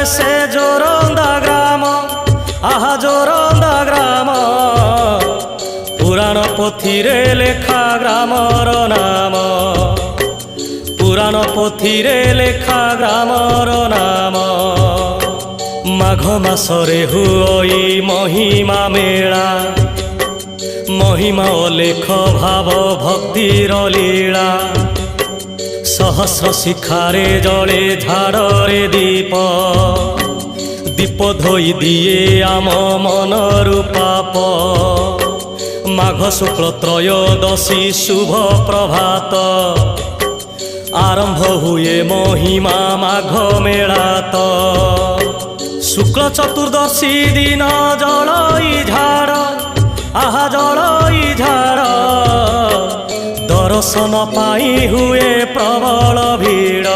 से जोरंदा ग्राम आहा जोरंदा ग्राम पुराण पोथीरे लेखा ग्रामर नाम पुराण पोथीरे लेखा ग्रामर नाम माघ मासरे हुई महिमा मेला महिमा अलेख भाव भक्तिर लीला सहस्र शिखारे जले झाड़े दीप दीप धोई दिए आम मनरु पाप माघ शुक्ल त्रयोदशी शुभ प्रभात आरंभ हुए महिमा माघ मेलात शुक्ल चतुर्दशी दिन जलई झाड़ आहा जलई झाड़ दर्शन पाई हुए प्रबल भीड़।